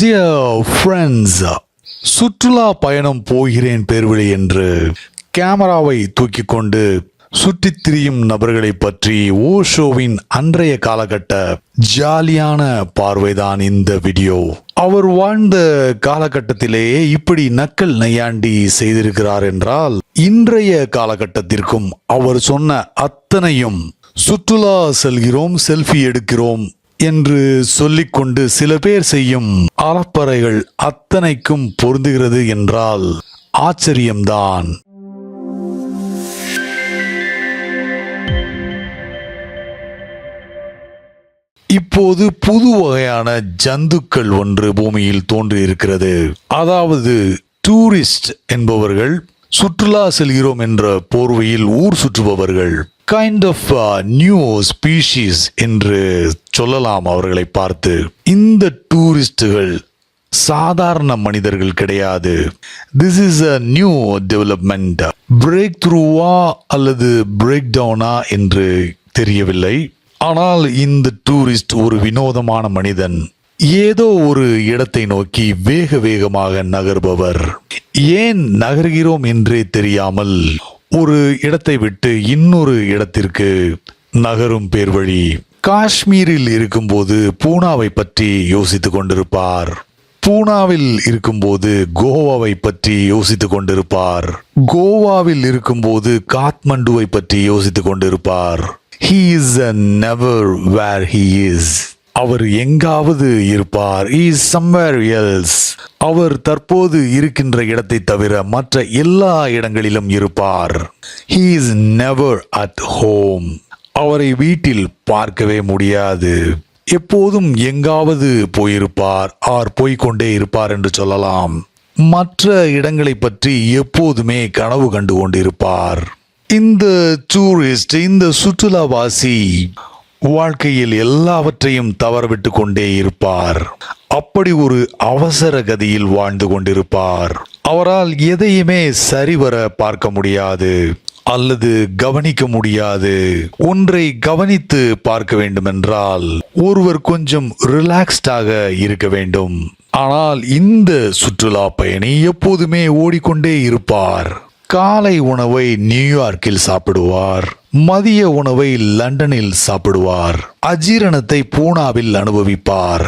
Dear friends, சுற்றுலா பயணம் போகிறேன் பேர்வழி என்று கேமராவை தூக்கிக் கொண்டு சுற்றித் திரியும் நபர்களை பற்றி ஓஷோவின் அன்றைய காலகட்ட ஜாலியான பார்வைதான் இந்த வீடியோ. அவர் வாழ்ந்த காலகட்டத்திலேயே இப்படி நக்கல் நையாண்டி செய்திருக்கிறார் என்றால் இன்றைய காலகட்டத்திற்கும் அவர் சொன்ன அத்தனையும் சுற்றுலா செல்கிறோம், செல்ஃபி எடுக்கிறோம் என்று சொல்லிக்கொண்டு சில பேர் செய்யும் அலப்பறைகள் அத்தனைக்கும் பொருந்துகிறது என்றால் ஆச்சரியம்தான். இப்போது புது வகையான ஜந்துக்கள் ஒன்று பூமியில் தோன்றியிருக்கிறது. அதாவது டூரிஸ்ட் என்பவர்கள், சுற்றுலா செல்கிறோம் என்ற போர்வையில் ஊர் சுற்றுபவர்கள், கைண்ட் ஆஃப் நியூ ஸ்பீஷீஸ் என்று சொல்லலாம் அவர்களை பார்த்து. இந்த டூரிஸ்டுகள் சாதாரண மனிதர்கள் கிடையாது. This is a new development. பிரேக் த்ரூவா அல்லது பிரேக் டவுனா என்று தெரியவில்லை. ஆனால் இந்த டூரிஸ்ட் ஒரு வினோதமான மனிதன். ஏதோ ஒரு இடத்தை நோக்கி வேக வேகமாக நகர்பவர். ஏன் நகர்கிறோம் என்றே தெரியாமல் ஒரு இடத்தை விட்டு இன்னொரு இடத்திற்கு நகரும் பேர்வழி. காஷ்மீரில் இருக்கும்போது பூனாவை பற்றி யோசித்துக் கொண்டிருப்பார். பூனாவில் இருக்கும்போது கோவாவை பற்றி யோசித்துக் கொண்டிருப்பார். கோவாவில் இருக்கும்போது காத்மண்டுவை பற்றி யோசித்துக் கொண்டிருப்பார். He is never where he is. அவர் எங்காவது இருப்பார். He is somewhere else. அவர் தற்போது இருக்கின்ற இடத்தை தவிர மற்ற எல்லா இடங்களிலும் இருப்பார். He is never at home. அவரை வீட்டில் பார்க்கவே முடியாது. எப்போதும் எங்காவது போயிருப்பார், ஆர் போய்கொண்டே இருப்பார் என்று சொல்லலாம். மற்ற இடங்களை பற்றி எப்போதுமே கனவு கண்டு கொண்டிருப்பார். இந்த டூரிஸ்ட், இந்த சுற்றுலாவாசி வாழ்க்கையில் எல்லாவற்றையும் தவறவிட்டு கொண்டே இருப்பார். அப்படி ஒரு அவசர கதியில் வாழ்ந்து கொண்டிருப்பார். அவரால் எதையுமே சரிவர பார்க்க முடியாது அல்லது கவனிக்க முடியாது. ஒன்றை கவனித்து பார்க்க வேண்டுமென்றால் ஒருவர் கொஞ்சம் ரிலாக்ஸ்டாக இருக்க வேண்டும். ஆனால் இந்த சுற்றுலா பயணி எப்போதுமே ஓடிக்கொண்டே இருப்பார். காலை உணவை நியூயார்க்கில் சாப்பிடுவார், மதிய உணவை லண்டனில் சாப்பிடுவார், அஜீரணத்தை பூனாவில் அனுபவிப்பார்.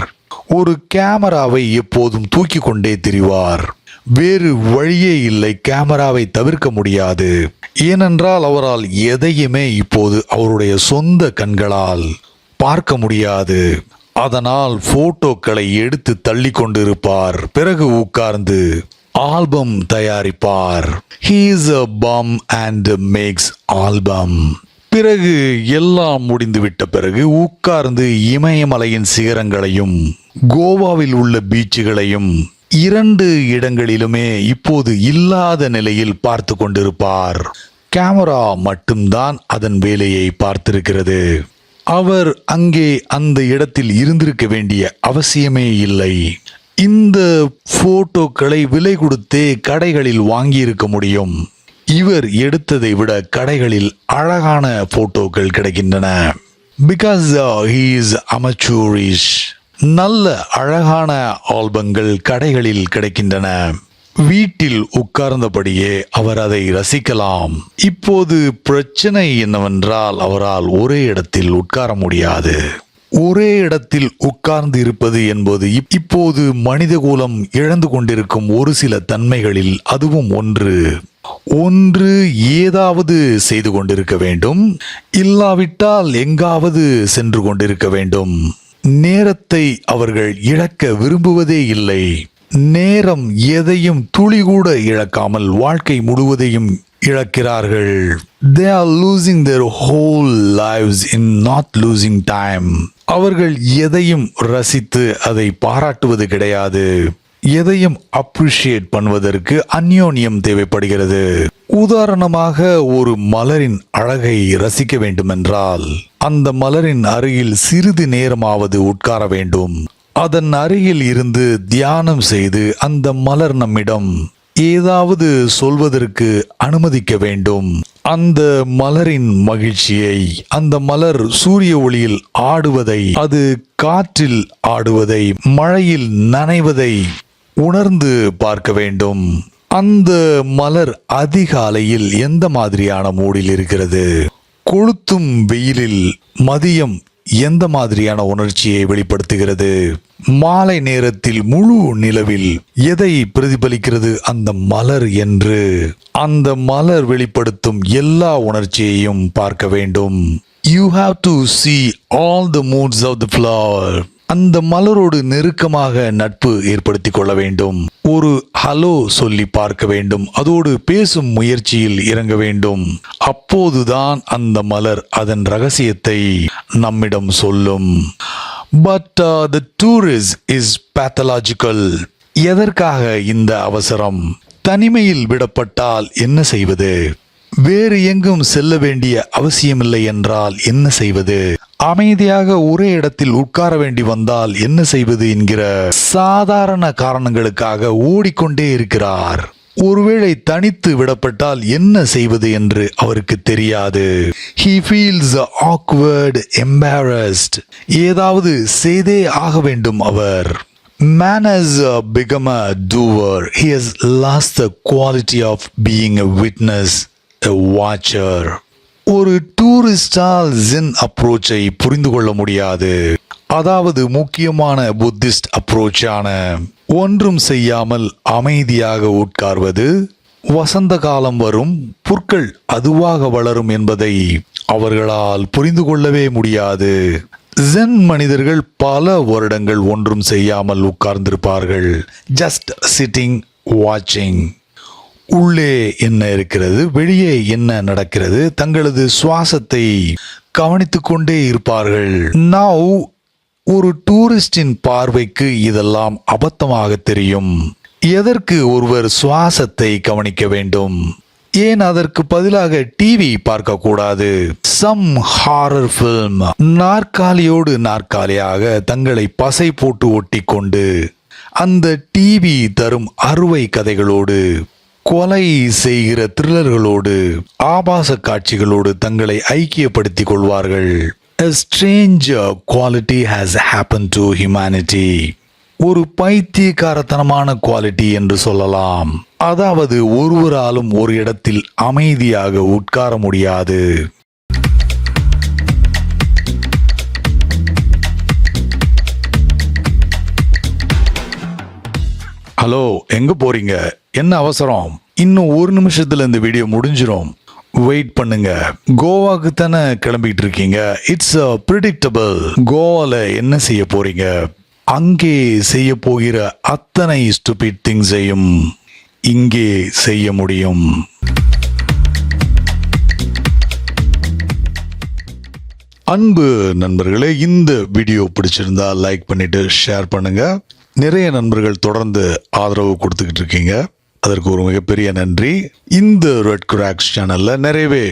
ஒரு கேமராவை எப்போதும் தூக்கி கொண்டே திரிவார். வேறு வழியே இல்லை, கேமராவை தவிர்க்க முடியாது. ஏனென்றால் அவரால் எதையுமே இப்போது அவருடைய சொந்த கண்களால் பார்க்க முடியாது. அதனால் போட்டோக்களை எடுத்து தள்ளி கொண்டிருப்பார். பிறகு உட்கார்ந்து album தயாரிப்பார். He is a bum and makes album. பிறகு எல்லாம் முடிந்துவிட்ட பிறகு உட்கார்ந்து இமயமலையின் சிகரங்களையும் கோவாவில் உள்ள பீச்சுகளையும் இரண்டு இடங்களிலுமே இப்போது இல்லாத நிலையில் பார்த்து கொண்டிருப்பார். கேமரா மட்டும்தான் அதன் வேலையை பார்த்திருக்கிறது. அவர் அங்கே அந்த இடத்தில் இருந்திருக்க வேண்டிய அவசியமே இல்லை. இந்த போட்டோக்களை விலை கொடுத்தே கடைகளில் வாங்கியிருக்க முடியும். இவர் எடுத்ததை விட கடைகளில் அழகான போட்டோக்கள் கிடைக்கின்றன. Because he is amateurish. நல்ல அழகான ஆல்பங்கள் கடைகளில் கிடைக்கின்றன. வீட்டில் உட்கார்ந்தபடியே அவர் அதை ரசிக்கலாம். இப்போது பிரச்சனை என்னவென்றால் அவரால் ஒரே இடத்தில் உட்கார முடியாது. ஒரே இடத்தில் உட்கார்ந்து இருப்பது என்பது இப்போது மனிதகுலம் இழந்து கொண்டிருக்கும் ஒரு சில தன்மைகளில் அதுவும் ஒன்று ஏதாவது செய்து கொண்டிருக்க வேண்டும், இல்லாவிட்டால் எங்காவது சென்று கொண்டிருக்க வேண்டும். நேரத்தை அவர்கள் இழக்க விரும்புவதே இல்லை. நேரம் எதையும் துளி கூட இழக்காமல் வாழ்க்கை முழுவதையும் இழக்கிறார்கள். They are losing their whole lives in not losing time. அவர்கள் எதையும் ரசித்து அதை பாராட்டுவது கிடையாது. எதையும் அப்ரிஷியேட் பண்ணுவதற்கு அந்யோன்யம் தேவைப்படுகிறது. உதாரணமாக, ஒரு மலரின் அழகை ரசிக்க வேண்டுமென்றால் அந்த மலரின் அருகில் சிறிது நேரமாவது உட்கார வேண்டும். அதன் அருகில் இருந்து தியானம் செய்து அந்த மலர் நம்மிடம் ஏதாவது சொல்வதற்கு அனுமதிக்க வேண்டும். அந்த மலரின் மகிழ்ச்சியை, அந்த மலர் சூரிய ஒளியில் ஆடுவதை, அது காற்றில் ஆடுவதை, மழையில் நனைவதை உணர்ந்து பார்க்க வேண்டும். அந்த மலர் அதிகாலையில் எந்த மாதிரியான மூடில் இருக்கிறது, கொளுத்தும் வெயிலில் மதியம் எந்த மாதிரியான உணர்ச்சியை வெளிப்படுத்துகிறது, மாலை நேரத்தில் முழு நிலவில் எதை பிரதிபலிக்கிறது அந்த மலர் என்று அந்த மலர் வெளிப்படுத்தும் எல்லா உணர்ச்சியையும் பார்க்க வேண்டும். You have to see all the moods of the flower. அந்த மலரோடு நெருக்கமாக நட்பு ஏற்படுத்திக் கொள்ள வேண்டும். ஒரு ஹலோ சொல்லி பார்க்க வேண்டும். அதோடு பேசும் முயற்சியில் இறங்க வேண்டும். அப்போதுதான் அந்த மலர் அதன் ரகசியத்தை நம்மிடம் சொல்லும். But the tourist is pathological. எதற்காக இந்த அவசரம்? தனிமையில் விடப்பட்டால் என்ன செய்வது? வேறு எங்கும் செல்ல வேண்டிய அவசியமில்லை என்றால் என்ன செய்வது? அமைதியாக ஒரே இடத்தில் உட்கார வேண்டி வந்தால் என்ன செய்வது என்கிற சாதாரண காரணங்களுக்காக ஓடிக்கொண்டே இருக்கிறார். ஒருவேளை தனித்து விடப்பட்டால் என்ன செய்வது என்று அவருக்கு தெரியாது. He feels awkward, embarrassed. ஏதாவது செய்தே ஆக வேண்டும் அவர். Man has become a doer. He has lost the quality of being a witness, a watcher. ஒரு டூரிஸ்டால் ஜென் அப்ரோச்சை புரிந்து கொள்ள முடியாது. அதாவது முக்கியமான புத்திஸ்ட் அப்ரோச்சான ஒன்றும் செய்யாமல் அமைதியாக உட்கார்வது, வசந்த காலம் வரும், புற்கள் அதுவாக வளரும் என்பதை அவர்களால் புரிந்து கொள்ளவே முடியாது. ஜென் மனிதர்கள் பல வருடங்கள் ஒன்றும் செய்யாமல் உட்கார்ந்திருப்பார்கள். ஜஸ்ட் சிட்டிங், வாட்சிங். உள்ளே என்ன இருக்கிறது, வெளியே என்ன நடக்கிறது, தங்களது சுவாசத்தை கவனித்துக் கொண்டே இருப்பார்கள். நவ் ஒரு டூரிஸ்டின் பார்வைக்கு இதெல்லாம் அபத்தமாக தெரியும். எதற்கு ஒருவர் சுவாசத்தை கவனிக்க வேண்டும்? ஏன் அதற்கு பதிலாக டிவி பார்க்க கூடாது? Some horror film. நாற்காலியோடு நாற்காலியாக தங்களை பசை போட்டு ஒட்டி கொண்டு அந்த டிவி தரும் அறுவை கதைகளோடு, கொலை செய்கிற த்ரில்லர்களோடு, ஆபாச காட்சிகளோடு தங்களை ஐக்கியப்படுத்திக் கொள்வார்கள். A strange quality has happened to humanity. ஒரு பைத்தியக்காரத்தனமான குவாலிட்டி என்று சொல்லலாம். அதாவது ஒருவராலும் ஒரு இடத்தில் அமைதியாக உட்கார முடியாது. ஹலோ, எங்க போறீங்க? என்ன அவசரம்? இன்னும் ஒரு நிமிஷத்துல இந்த வீடியோ முடிஞ்சிரும். வெயிட் பண்ணுங்க. கோவாக்கு தானே கிளம்பிட்டு இருக்கீங்க. It's predictable. கோவால என்ன செய்ய போறீங்க? அங்கே செய்ய போகிற அத்தனை ஸ்டூபிட் திங்ஸையும் இங்கே செய்ய முடியும். அன்பு நண்பர்களே, இந்த வீடியோ பிடிச்சிருந்தா லைக் பண்ணிட்டு ஷேர் பண்ணுங்க. நிறைய நண்பர்கள் தொடர்ந்து ஆதரவு கொடுத்துக்கிட்டு இருக்கீங்க. அதற்கு ஒரு மிகப்பெரிய நன்றி. இந்த ரெட் கிராக்ஸ் சேனல்ல நிறையவே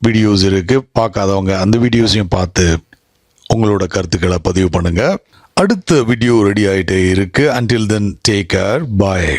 வீடியோஸ் இருக்கு. பார்க்காதவங்க அந்த வீடியோஸையும் பார்த்து உங்களோட கருத்துக்களை பதிவு பண்ணுங்க. அடுத்த வீடியோ ரெடி ஆயிட்டே இருக்கு. Until then, take care. Bye.